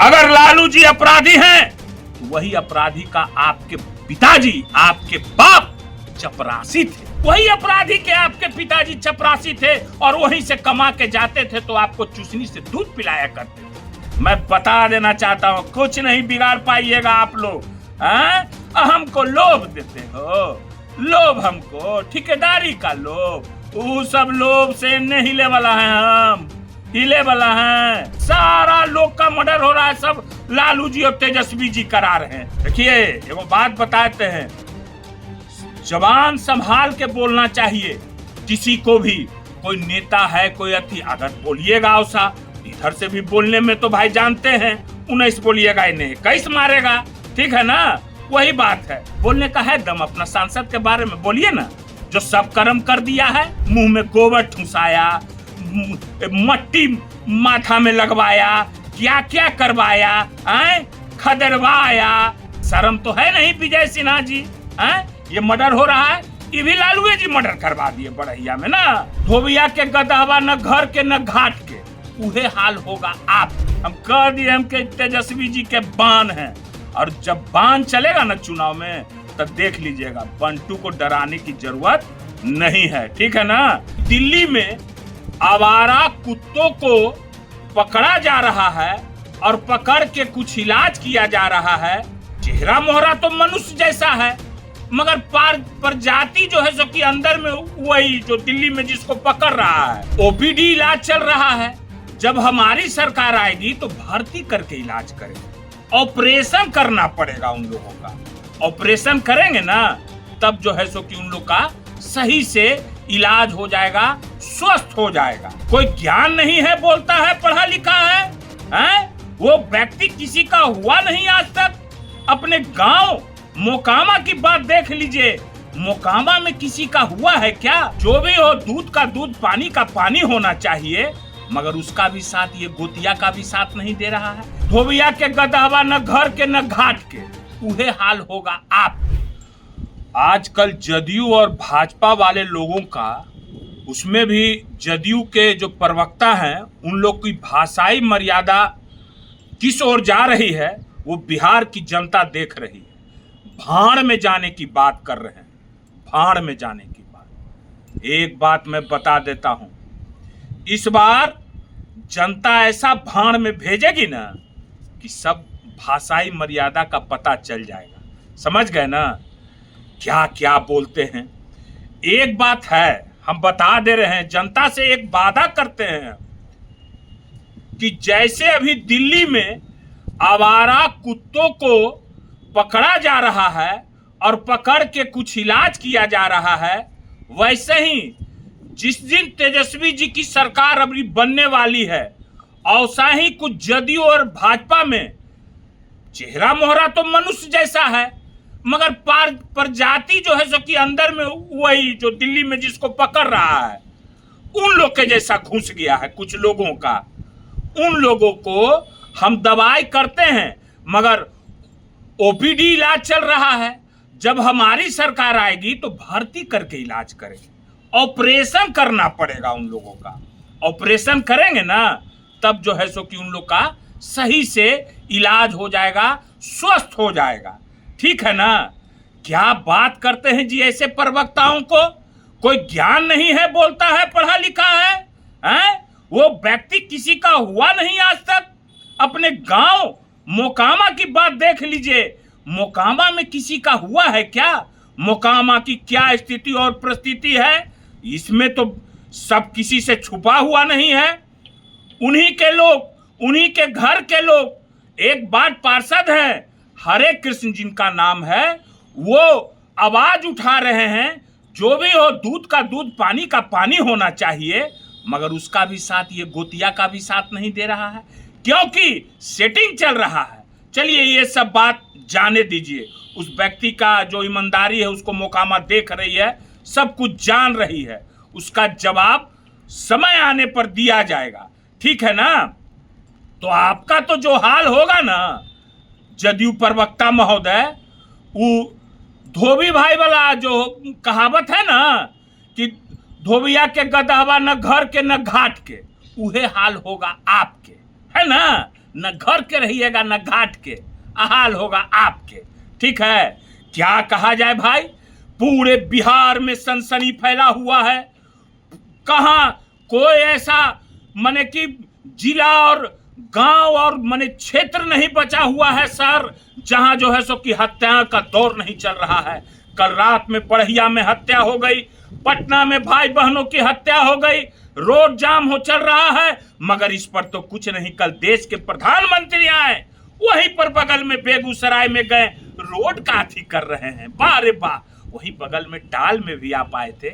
अगर लालू जी अपराधी हैं तो वही अपराधी का आपके पिताजी, आपके बाप चपरासी थे। वही अपराधी के आपके पिताजी चपरासी थे और वहीं से कमा के जाते थे तो आपको चूसनी से दूध पिलाया करते थे। मैं बता देना चाहता हूँ, कुछ नहीं बिगाड़ पाइएगा आप लोग। हमको लोभ देते हो, लोभ हमको, ठेकेदारी का लोभ, वो सब लोभ से नहीं हिले वाला है। हम हिले वाला है। सारा लोग का मर्डर हो रहा है, सब लालू जी और तेजस्वी जी करा रहे हैं। देखिए एगो बात बताते हैं, जबान संभाल के बोलना चाहिए किसी को भी। कोई नेता है, कोई अति, अगर बोलिएगा औसा, इधर से भी बोलने में तो भाई जानते हैं 19 बोलिएगा, इन्हें 21 मारेगा, ठीक है ना। वही बात है, बोलने का है दम। अपना सांसद के बारे में बोलिए ना, जो सब कर्म कर दिया है, मुंह में गोबर ठुसाया, मट्टी माथा में लगवाया, क्या क्या करवाया, खदरवाया। शर्म तो है नहीं विजय सिन्हा जी। ये मर्डर हो रहा है, ये भी लालू जी मर्डर करवा दिए बड़हिया में ना। धोबिया के गदहवा न घर के न घाट के, उहे हाल होगा आप। हम कह दिए हम के तेजस्वी जी के बान हैं, और जब बान चलेगा ना चुनाव में तब देख लीजिएगा, बंटू को डराने की जरूरत नहीं है, ठीक है ना। दिल्ली में आवारा कुत्तों को पकड़ा जा रहा है और पकड़ के कुछ इलाज किया जा रहा है। चेहरा मोहरा तो मनुष्य जैसा है, मगर प्रजाति जो है सो कि अंदर में वही जो दिल्ली में जिसको पकड़ रहा है। ओपीडी इलाज चल रहा है। जब हमारी सरकार आएगी तो भर्ती करके इलाज करेंगे, ऑपरेशन करना पड़ेगा उन लोगों का। ऑपरेशन करेंगे ना तब जो है सो कि उन लोग का सही से इलाज हो जाएगा, स्वस्थ हो जाएगा। कोई ज्ञान नहीं है, बोलता है पढ़ा लिखा है? वो व्यक्ति किसी का हुआ नहीं आज तक। अपने गांव मोकामा की बात देख लीजिए, मोकामा में किसी का हुआ है क्या? जो भी हो, दूध का दूध, पानी का पानी होना चाहिए, मगर उसका भी साथ, ये गोतिया का भी साथ नहीं दे रहा है। धोबिया के गदहवा न घर के न घाट के, उहे हाल होगा आप। आजकल जदयू और भाजपा वाले लोगों का, उसमें भी जदयू के जो प्रवक्ता हैं, उन लोग की भाषाई मर्यादा किस ओर जा रही है वो बिहार की जनता देख रही है। भाड़ में जाने की बात कर रहे हैं, भाड़ में जाने की बात। एक बात मैं बता देता हूं, इस बार जनता ऐसा भाड़ में भेजेगी ना कि सब भाषाई मर्यादा का पता चल जाएगा। समझ गए ना क्या क्या बोलते हैं। एक बात है, हम बता दे रहे हैं, जनता से एक वादा करते हैं कि जैसे अभी दिल्ली में आवारा कुत्तों को पकड़ा जा रहा है और पकड़ के कुछ इलाज किया जा रहा है, वैसे ही जिस दिन तेजस्वी जी की सरकार अभी बनने वाली है, औसा ही कुछ जदयू और भाजपा में चेहरा मोहरा तो मनुष्य जैसा है, मगर प्रजाति जो है सो कि अंदर में वही जो दिल्ली में जिसको पकड़ रहा है, उन लोग के जैसा घुस गया है कुछ लोगों का। उन लोगों को हम दवाई करते हैं, मगर ओपीडी इलाज चल रहा है। जब हमारी सरकार आएगी तो भर्ती करके इलाज करेंगे, ऑपरेशन करना पड़ेगा उन लोगों का। ऑपरेशन करेंगे ना तब जो है सो कि उन लोग का सही से इलाज हो जाएगा, स्वस्थ हो जाएगा, ठीक है ना। क्या बात करते हैं जी ऐसे प्रवक्ताओं को। कोई ज्ञान नहीं है, बोलता है पढ़ा लिखा है? वो व्यक्ति किसी का हुआ नहीं आज तक। अपने गांव मोकामा की बात देख लीजिए, मोकामा में किसी का हुआ है क्या? मोकामा की क्या स्थिति और परिस्थिति है, इसमें तो सब किसी से छुपा हुआ नहीं है। उन्हीं के लोग, उन्हीं के घर के लोग। एक बार पार्षद हैं, हरे कृष्ण जिनका नाम है, वो आवाज उठा रहे हैं, जो भी हो दूध का दूध, पानी का पानी होना चाहिए, मगर उसका भी साथ, ये गोतिया का भी साथ नहीं दे रहा है, क्योंकि सेटिंग चल रहा है। चलिए ये सब बात जाने दीजिए। उस व्यक्ति का जो ईमानदारी है उसको मोकामा देख रही है, सब कुछ जान रही है, उसका जवाब समय आने पर दिया जाएगा, ठीक है ना। तो आपका तो जो हाल होगा ना जदयू प्रवक्ता महोदय, वो धोबी भाई वाला जो कहावत है ना कि धोबिया के गदहवा न घर के न घाट के, उहे हाल होगा आपके, है ना। न घर के रहिएगा न घाट के, हाल होगा आपके। ठीक है, क्या कहा जाए भाई, पूरे बिहार में सनसनी फैला हुआ है। कहां कोई ऐसा माने कि जिला और गांव और माने क्षेत्र नहीं बचा हुआ है सर, जहां जो है सो कि हत्या का दौर नहीं चल रहा है। कल रात में बढ़िया में हत्या हो गई, पटना में भाई बहनों की हत्या हो गई, रोड जाम हो चल रहा है, मगर इस पर तो कुछ नहीं। कल देश के प्रधानमंत्री आए, वहीं पर बगल में बेगूसराय में गए, रोड का अथी कर रहे हैं, वाह रे वाह। वहीं बगल में टाल में भी आप आए थे,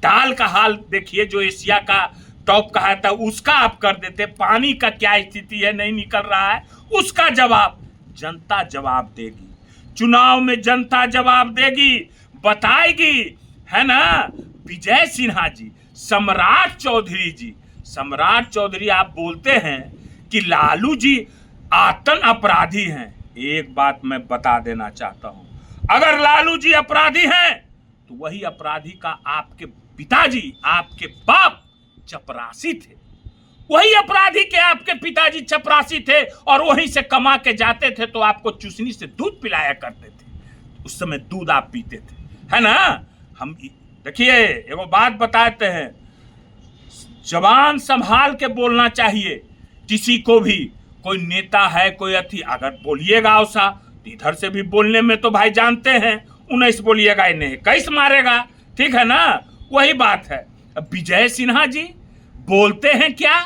टाल का हाल देखिए, जो एशिया का टॉप कहा था उसका आप कर देते। पानी का क्या स्थिति है, नहीं निकल रहा है, उसका जवाब जनता जवाब देगी। चुनाव में जनता जवाब देगी, बताएगी, है ना। विजय सिन्हा जी, सम्राट चौधरी जी, सम्राट चौधरी आप बोलते हैं कि लालू जी आतन अपराधी हैं। एक बात मैं बता देना चाहता हूं, अगर लालू जी अपराधी हैं तो वही अपराधी का आपके पिताजी, आपके बाप चपरासी थे। वही अपराधी के आपके पिताजी चपरासी थे, और वहीं से कमा के जाते थे तो आपको चूसनी से दूध पिलाया करते थे। उस समय दूध आप पीते थे, है ना। हम देखिए एगो बात बताते हैं, जबान संभाल के बोलना चाहिए किसी को भी। कोई नेता है, कोई अथी, अगर बोलिएगा औसा तो इधर से भी बोलने में तो भाई जानते हैं 19 बोलिएगा, इन्हें 21 मारेगा, ठीक है ना। वही बात है। अब विजय सिन्हा जी बोलते हैं क्या,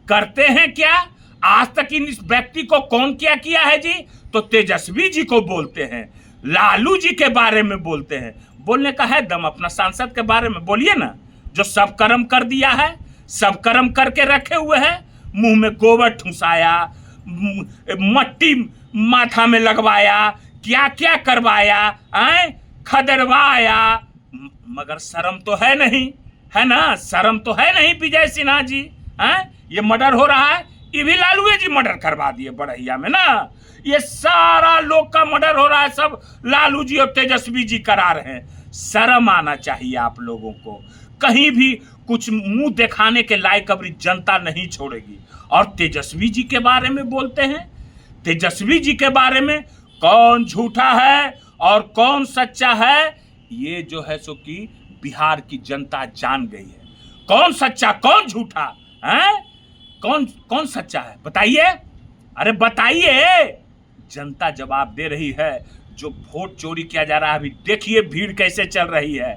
करते हैं क्या, आज तक इन इस व्यक्ति को कौन क्या किया है जी, तो तेजस्वी जी को बोलते हैं, लालू जी के बारे में बोलते हैं। बोलने का है दम, अपना सांसद के बारे में बोलिए ना, जो सब कर्म कर दिया है, सब कर्म करके रखे हुए हैं। मुंह में गोबर ठुसाया, मट्टी माथा में लगवाया, क्या क्या करवाया, खदरवाया, मगर शर्म तो है नहीं, है ना, शर्म तो है नहीं विजय सिन्हा जी। ये मर्डर हो रहा है, ये भी लालू जी मर्डर करवा दिए बड़हिया में ना। ये सारा लोग का मर्डर हो रहा है, सब लालू जी और तेजस्वी जी करा रहे हैं। शर्म आना चाहिए आप लोगों को। कहीं भी कुछ मुंह दिखाने के लायक अभी जनता नहीं छोड़ेगी। और तेजस्वी जी के बारे में बोलते हैं, तेजस्वी जी के बारे में कौन झूठा है और कौन सच्चा है, ये जो है सो कि बिहार की जनता जान गई है। कौन सच्चा कौन झूठा है, कौन कौन सच्चा है, बताइए, अरे बताइए। जनता जवाब दे रही है। जो वोट चोरी किया जा रहा है, अभी देखिए भीड़ कैसे चल रही है।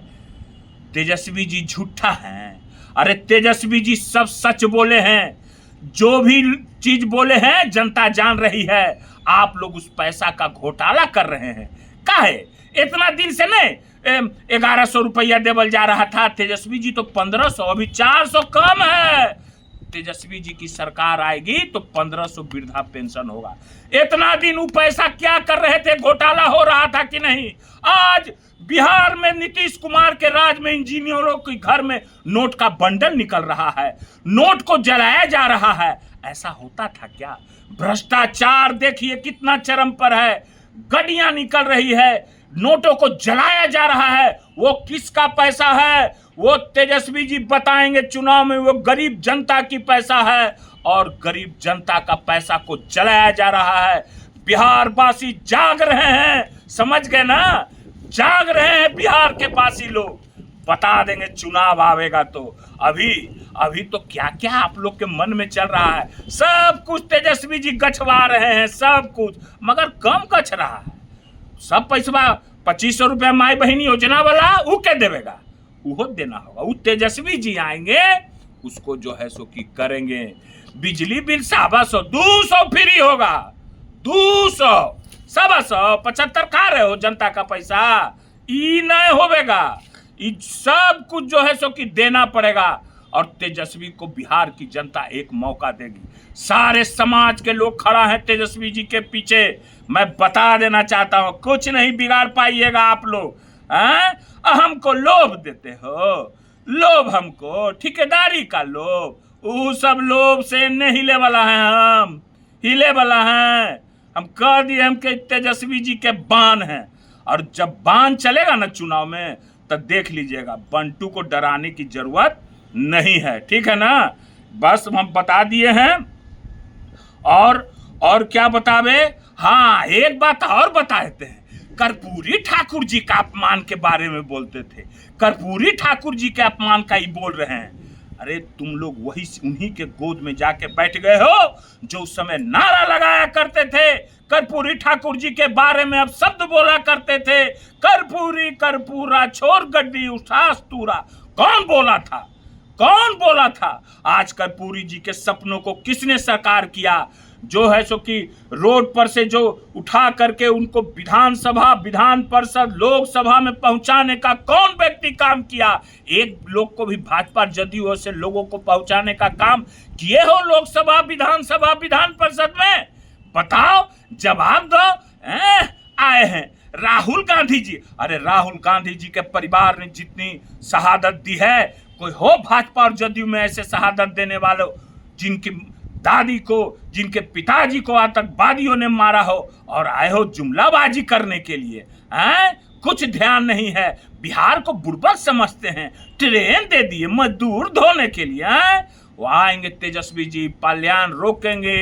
तेजस्वी जी झूठा हैं, अरे तेजस्वी जी सब सच बोले हैं। जो भी चीज बोले हैं जनता जान रही है। आप लोग उस पैसा का घोटाला कर रहे हैं। काहे इतना दिन से नहीं 1100 रुपया देवल जा रहा था, तेजस्वी जी तो 1500, अभी 400 कम है। तेजस्वी जी की सरकार आएगी तो 1500 वृद्धा पेंशन होगा। इतना दिन वो पैसा क्या कर रहे थे, घोटाला हो रहा था कि नहीं। आज बिहार में नीतीश कुमार के राज में इंजीनियरों के घर में नोट का बंडल निकल रहा है, नोट को जलाया जा रहा है। ऐसा होता था क्या। भ्रष्टाचार देखिए कितना चरम पर है, गड्डियां निकल रही है, नोटों को जलाया जा रहा है। वो किसका पैसा है, वो तेजस्वी जी बताएंगे चुनाव में। वो गरीब जनता की पैसा है, और गरीब जनता का पैसा को जलाया जा रहा है। बिहार वासी जाग रहे हैं, समझ गए ना, जाग रहे हैं बिहार के वासी लोग। बता देंगे चुनाव आवेगा तो। अभी तो क्या क्या आप लोग के मन में चल रहा है, सब कुछ तेजस्वी जी गछवा रहे हैं, सब कुछ, मगर कम गछ रहा है। सब पैसा 2500 रुपया माई बहनी योजना वाला वो क्या देवेगा, वो देना होगा। वो तेजस्वी जी आएंगे, उसको जो है सो की करेंगे। बिजली बिल 125 200 फ्री होगा, 200 175 खा रहे हो जनता का पैसा, ई नहीं होवेगा। ये सब कुछ जो है सो कि देना पड़ेगा। और तेजस्वी को बिहार की जनता एक मौका देगी। सारे समाज के लोग खड़ा हैं तेजस्वी जी के पीछे। मैं बता देना चाहता हूं, कुछ नहीं बिगाड़ पाइएगा आप लोग। हमको लोभ देते हो, लोभ हमको, ठेकेदारी का लोभ, वो सब लोभ से नहीं हिले वाला है। हम हिले वाला हैं, हम कह दिए हम के तेजस्वी जी के बाण हैं। और जब बाण चलेगा ना चुनाव में, तब देख लीजिएगा, बंटू को डराने की जरूरत नहीं है, ठीक है ना। बस हम बता दिए हैं। और क्या बतावे? हाँ, एक बात और बता देते हैं। कर्पूरी ठाकुर जी का अपमान के बारे में बोलते थे। कर्पूरी ठाकुर जी के अपमान का ही बोल रहे हैं। अरे तुम लोग वही उन्हीं के गोद में जाके बैठ गए हो जो उस समय नारा लगाया करते थे। कर्पूरी ठाकुर जी के बारे में अब शब्द बोला करते थे, कर्पूरी कर्पूरा छोर गड्डी उठास तूरा। कौन बोला था? कौन बोला था? आज कर्पूरी जी के सपनों को किसने साकार किया? जो है सो कि रोड पर से जो उठा करके उनको विधानसभा, विधान परिषद, लोकसभा में पहुंचाने का कौन व्यक्ति काम किया? एक लोग को भी भाजपा जदयू से लोगों को पहुंचाने का काम किए हो लोकसभा, विधानसभा, विधान परिषद में? बताओ, जवाब दो। आए हैं राहुल गांधी जी। अरे राहुल गांधी जी के परिवार ने जितनी शहादत दी है, कोई हो भाजपा और जदयू में ऐसे शहादत देने वालों जिनकी दादी को, जिनके पिताजी को आतंकवादियों ने मारा हो, और आए हो जुमलाबाजी करने के लिए? कुछ ध्यान नहीं है। बिहार को बुड़बक समझते हैं, ट्रेन दे दिए मजदूर धोने के लिए। वो आएंगे तेजस्वी जी, पलायन रोकेंगे,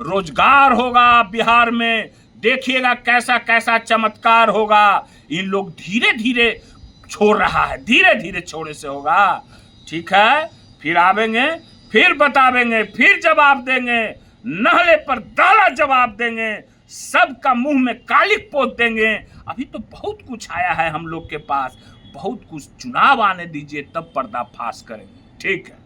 रोजगार होगा बिहार में, देखिएगा कैसा कैसा चमत्कार होगा। इन लोग धीरे धीरे छोड़ रहा है, धीरे धीरे छोड़े से होगा। ठीक है, फिर आवेंगे, फिर बतावेंगे, फिर जवाब देंगे, नहले पर दाला जवाब देंगे, सबका मुंह में कालिक पोत देंगे। अभी तो बहुत कुछ आया है हम लोग के पास, बहुत कुछ। चुनाव आने दीजिए तब पर्दाफाश करेंगे। ठीक है।